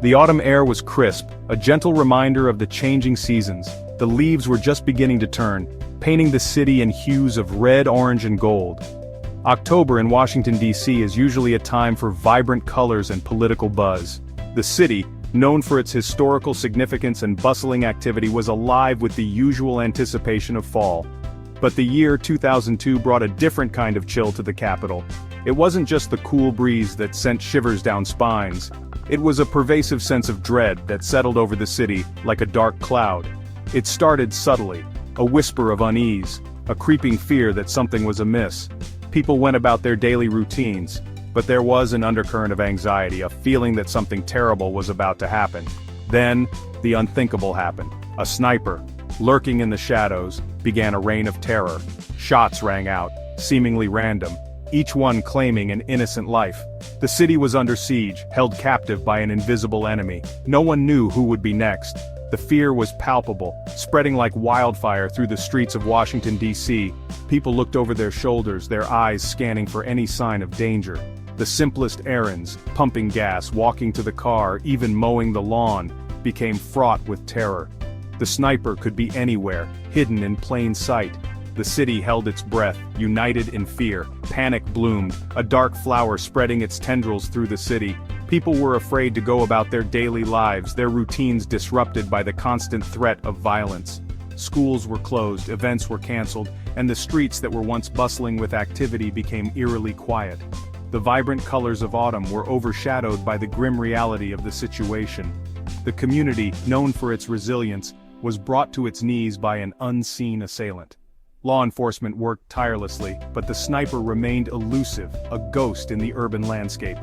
The autumn air was crisp, a gentle reminder of the changing seasons. The leaves were just beginning to turn, painting the city in hues of red, orange, and gold. October in Washington, D.C. is usually a time for vibrant colors and political buzz. The city, known for its historical significance and bustling activity, was alive with the usual anticipation of fall. But the year 2002 brought a different kind of chill to the capital. It wasn't just the cool breeze that sent shivers down spines. It was a pervasive sense of dread that settled over the city like a dark cloud. It started subtly, a whisper of unease, a creeping fear that something was amiss. People went about their daily routines, but there was an undercurrent of anxiety, a feeling that something terrible was about to happen. Then, the unthinkable happened. A sniper, lurking in the shadows, began a reign of terror. Shots rang out, seemingly random, each one claiming an innocent life. The city was under siege, held captive by an invisible enemy. No one knew who would be next. The fear was palpable, spreading like wildfire through the streets of Washington, D.C. People looked over their shoulders, their eyes scanning for any sign of danger. The simplest errands, pumping gas, walking to the car, even mowing the lawn, became fraught with terror. The sniper could be anywhere, hidden in plain sight. The city held its breath, united in fear. Panic bloomed, a dark flower spreading its tendrils through the city. People were afraid to go about their daily lives, their routines disrupted by the constant threat of violence. Schools were closed, events were canceled, and the streets that were once bustling with activity became eerily quiet. The vibrant colors of autumn were overshadowed by the grim reality of the situation. The community, known for its resilience, was brought to its knees by an unseen assailant. Law enforcement worked tirelessly, but the sniper remained elusive, a ghost in the urban landscape.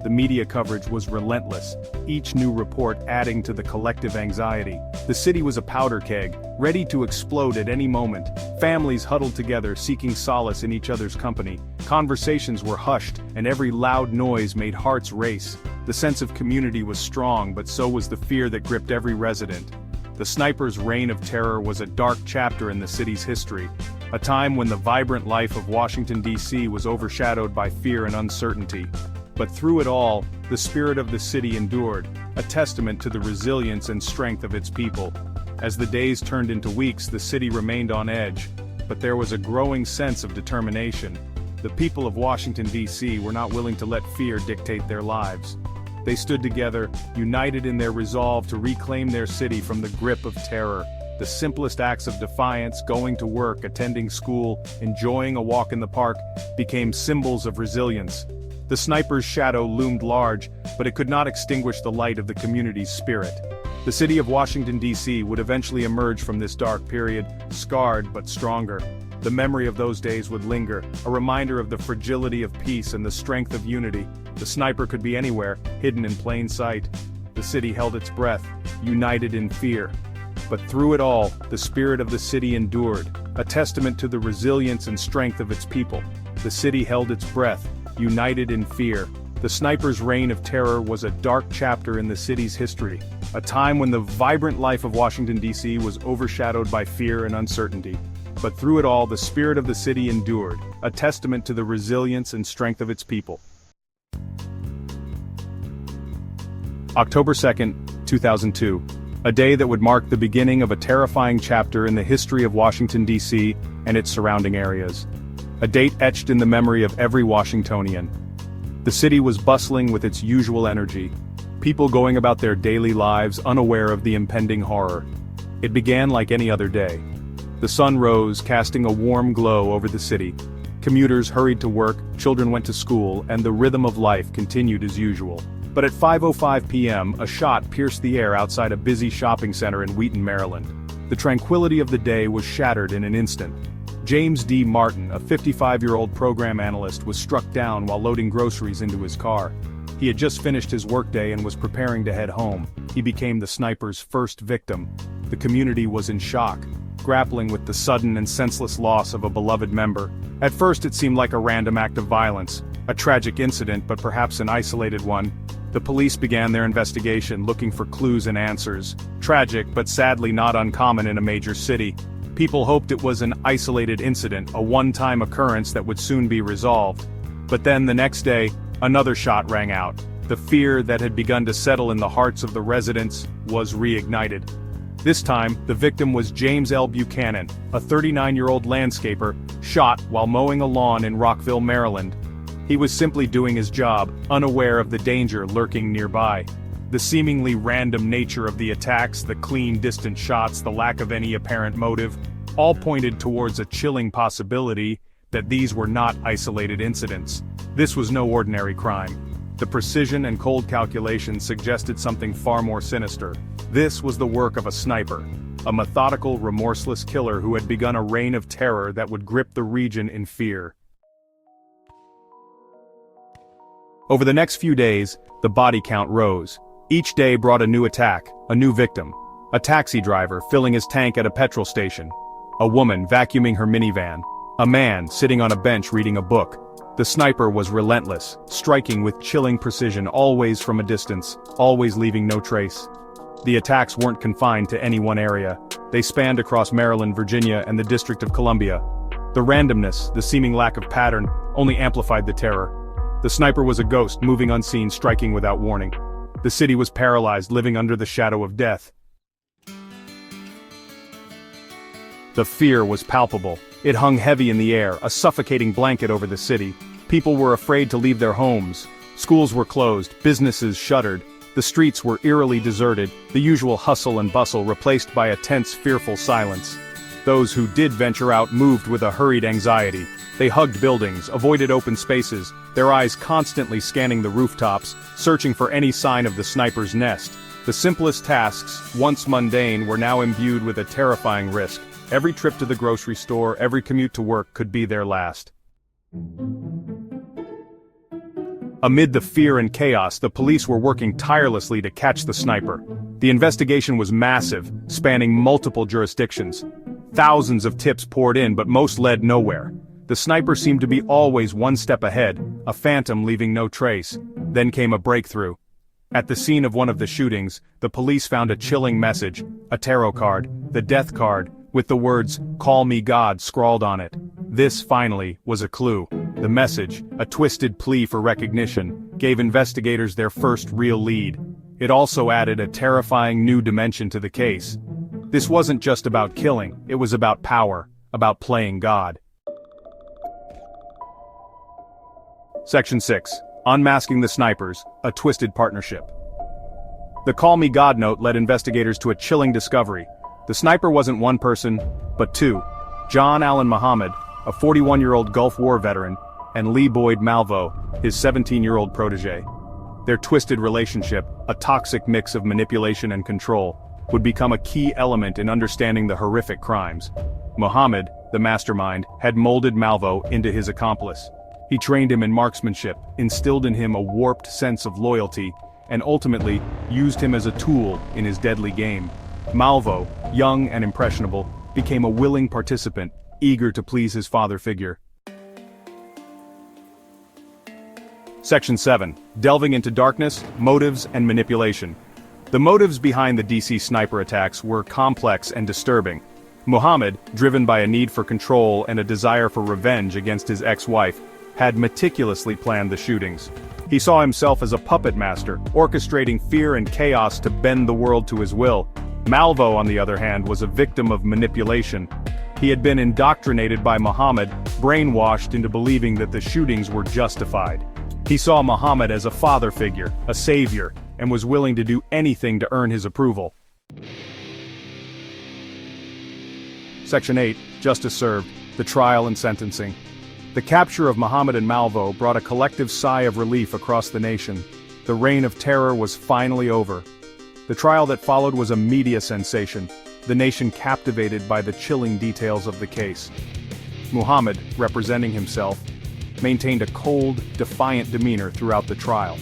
The media coverage was relentless, each new report adding to the collective anxiety. The city was a powder keg, ready to explode at any moment. Families huddled together, seeking solace in each other's company. Conversations were hushed, and every loud noise made hearts race. The sense of community was strong, but so was the fear that gripped every resident. The sniper's reign of terror was a dark chapter in the city's history, a time when the vibrant life of Washington, D.C. was overshadowed by fear and uncertainty. But through it all, the spirit of the city endured, a testament to the resilience and strength of its people. As the days turned into weeks, the city remained on edge, but there was a growing sense of determination. The people of Washington, D.C. were not willing to let fear dictate their lives. They stood together, united in their resolve to reclaim their city from the grip of terror. The simplest acts of defiance, going to work, attending school, enjoying a walk in the park, became symbols of resilience. The sniper's shadow loomed large, but it could not extinguish the light of the community's spirit. The city of Washington, D.C. would eventually emerge from this dark period, scarred but stronger. The memory of those days would linger, a reminder of the fragility of peace and the strength of unity. The sniper could be anywhere, hidden in plain sight. The city held its breath, united in fear. But through it all, the spirit of the city endured, a testament to the resilience and strength of its people. The city held its breath, united in fear. The sniper's reign of terror was a dark chapter in the city's history, a time when the vibrant life of Washington, D.C. was overshadowed by fear and uncertainty. But through it all, the spirit of the city endured, a testament to the resilience and strength of its people. October 2nd, 2002. A day that would mark the beginning of a terrifying chapter in the history of Washington, D.C. and its surrounding areas. A date etched in the memory of every Washingtonian. The city was bustling with its usual energy, people going about their daily lives unaware of the impending horror. It began like any other day. The sun rose, casting a warm glow over the city. Commuters hurried to work, children went to school, and the rhythm of life continued as usual. But at 5:05 p.m., a shot pierced the air outside a busy shopping center in Wheaton, Maryland. The tranquility of the day was shattered in an instant. James D. Martin, a 55-year-old program analyst, was struck down while loading groceries into his car. He had just finished his workday and was preparing to head home. He became the sniper's first victim. The community was in shock, grappling with the sudden and senseless loss of a beloved member. At first it seemed like a random act of violence, a tragic incident, but perhaps an isolated one. The police began their investigation, looking for clues and answers. Tragic, but sadly not uncommon in a major city. People hoped it was an isolated incident, a one-time occurrence that would soon be resolved. But then the next day, another shot rang out. The fear that had begun to settle in the hearts of the residents was reignited. This time, the victim was James L. Buchanan, a 39-year-old landscaper, shot while mowing a lawn in Rockville, Maryland. He was simply doing his job, unaware of the danger lurking nearby. The seemingly random nature of the attacks, the clean, distant shots, the lack of any apparent motive, all pointed towards a chilling possibility that these were not isolated incidents. This was no ordinary crime. The precision and cold calculation suggested something far more sinister. This was the work of a sniper, a methodical, remorseless killer who had begun a reign of terror that would grip the region in fear. Over the next few days, the body count rose. Each day brought a new attack, a new victim. A taxi driver filling his tank at a petrol station. A woman vacuuming her minivan. A man sitting on a bench reading a book. The sniper was relentless, striking with chilling precision, always from a distance, always leaving no trace. The attacks weren't confined to any one area. They spanned across Maryland, Virginia, and the District of Columbia. The randomness, the seeming lack of pattern, only amplified the terror. The sniper was a ghost, moving unseen, striking without warning. The city was paralyzed, living under the shadow of death. The fear was palpable. It hung heavy in the air, a suffocating blanket over the city. People were afraid to leave their homes. Schools were closed, businesses shuttered. The streets were eerily deserted, the usual hustle and bustle replaced by a tense, fearful silence. Those who did venture out moved with a hurried anxiety. They hugged buildings, avoided open spaces, their eyes constantly scanning the rooftops, searching for any sign of the sniper's nest. The simplest tasks, once mundane, were now imbued with a terrifying risk. Every trip to the grocery store, every commute to work could be their last. Amid the fear and chaos, the police were working tirelessly to catch the sniper. The investigation was massive, spanning multiple jurisdictions. Thousands of tips poured in, but most led nowhere. The sniper seemed to be always one step ahead, a phantom leaving no trace. Then came a breakthrough. At the scene of one of the shootings, the police found a chilling message, a tarot card, the death card, with the words, "Call me God," scrawled on it. This, finally, was a clue. The message, a twisted plea for recognition, gave investigators their first real lead. It also added a terrifying new dimension to the case. This wasn't just about killing, it was about power, about playing God. Section 6. Unmasking the Snipers, a Twisted Partnership. The Call Me God note led investigators to a chilling discovery. The sniper wasn't one person, but two. John Allen Muhammad, a 41-year-old Gulf War veteran, and Lee Boyd Malvo, his 17-year-old protege. Their twisted relationship, a toxic mix of manipulation and control, would become a key element in understanding the horrific crimes. Muhammad, the mastermind, had molded Malvo into his accomplice. He trained him in marksmanship, instilled in him a warped sense of loyalty, and ultimately used him as a tool in his deadly game. Malvo, young and impressionable, became a willing participant, eager to please his father figure. Section 7. Delving into darkness, motives, and manipulation. The motives behind the D.C. sniper attacks were complex and disturbing. Muhammad, driven by a need for control and a desire for revenge against his ex-wife, had meticulously planned the shootings. He saw himself as a puppet master, orchestrating fear and chaos to bend the world to his will. Malvo, on the other hand, was a victim of manipulation. He had been indoctrinated by Muhammad, brainwashed into believing that the shootings were justified. He saw Muhammad as a father figure, a savior, and was willing to do anything to earn his approval. Section 8. Justice Served, the Trial and Sentencing. The capture of Muhammad and Malvo brought a collective sigh of relief across the nation. The reign of terror was finally over. The trial that followed was a media sensation, the nation captivated by the chilling details of the case. Muhammad, representing himself, maintained a cold, defiant demeanor throughout the trial.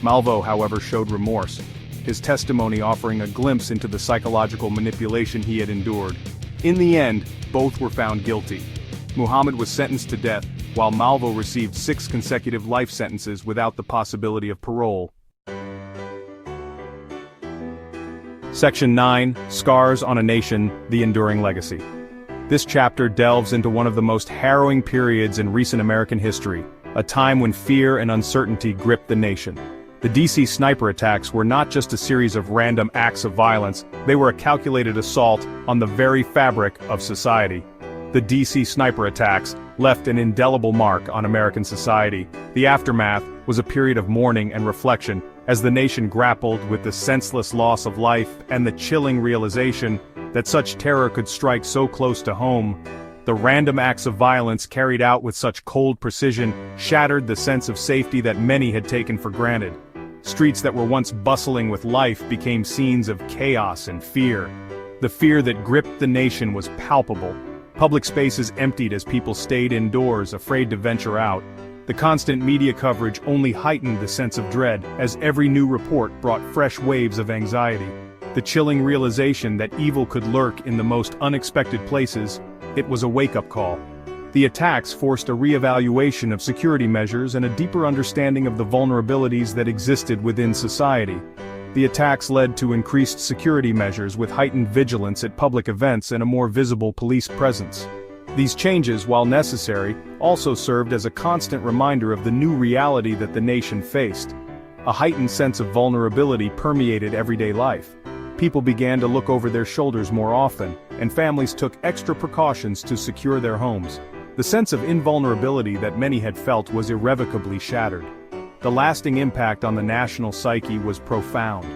Malvo, however, showed remorse, his testimony offering a glimpse into the psychological manipulation he had endured. In the end, both were found guilty. Muhammad was sentenced to death, while Malvo received 6 consecutive life sentences without the possibility of parole. Section 9. Scars on a Nation, the Enduring Legacy. This chapter delves into one of the most harrowing periods in recent American history, a time when fear and uncertainty gripped the nation. The DC sniper attacks were not just a series of random acts of violence, they were a calculated assault on the very fabric of society. The DC sniper attacks left an indelible mark on American society. The aftermath was a period of mourning and reflection, as the nation grappled with the senseless loss of life and the chilling realization that such terror could strike so close to home. The random acts of violence carried out with such cold precision shattered the sense of safety that many had taken for granted. Streets that were once bustling with life became scenes of chaos and fear. The fear that gripped the nation was palpable. Public spaces emptied as people stayed indoors, afraid to venture out. The constant media coverage only heightened the sense of dread, as every new report brought fresh waves of anxiety. The chilling realization that evil could lurk in the most unexpected places, it was a wake-up call. The attacks forced a re-evaluation of security measures and a deeper understanding of the vulnerabilities that existed within society. The attacks led to increased security measures with heightened vigilance at public events and a more visible police presence. These changes, while necessary, also served as a constant reminder of the new reality that the nation faced. A heightened sense of vulnerability permeated everyday life. People began to look over their shoulders more often, and families took extra precautions to secure their homes. The sense of invulnerability that many had felt was irrevocably shattered. The lasting impact on the national psyche was profound.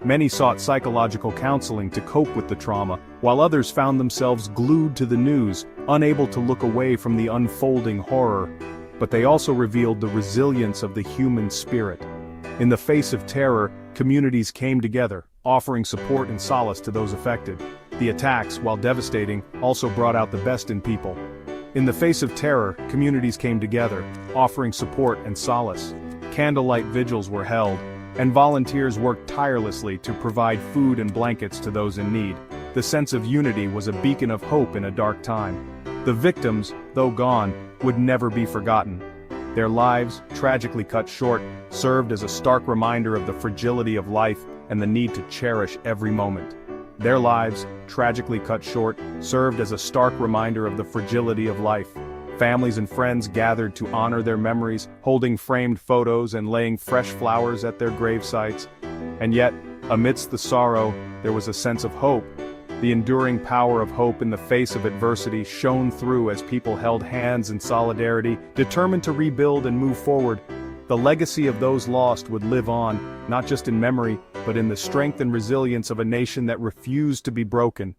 Many sought psychological counseling to cope with the trauma, while others found themselves glued to the news, unable to look away from the unfolding horror. But they also revealed the resilience of the human spirit. In the face of terror, communities came together, offering support and solace to those affected. The attacks, while devastating, also brought out the best in people. In the face of terror, communities came together, offering support and solace. Candlelight vigils were held, and volunteers worked tirelessly to provide food and blankets to those in need. The sense of unity was a beacon of hope in a dark time. The victims, though gone, would never be forgotten. Their lives, tragically cut short, served as a stark reminder of the fragility of life and the need to cherish every moment. Their lives, tragically cut short, served as a stark reminder of the fragility of life. Families and friends gathered to honor their memories, holding framed photos and laying fresh flowers at their grave sites. And yet, amidst the sorrow, there was a sense of hope. The enduring power of hope in the face of adversity shone through as people held hands in solidarity, determined to rebuild and move forward. The legacy of those lost would live on, not just in memory, but in the strength and resilience of a nation that refused to be broken.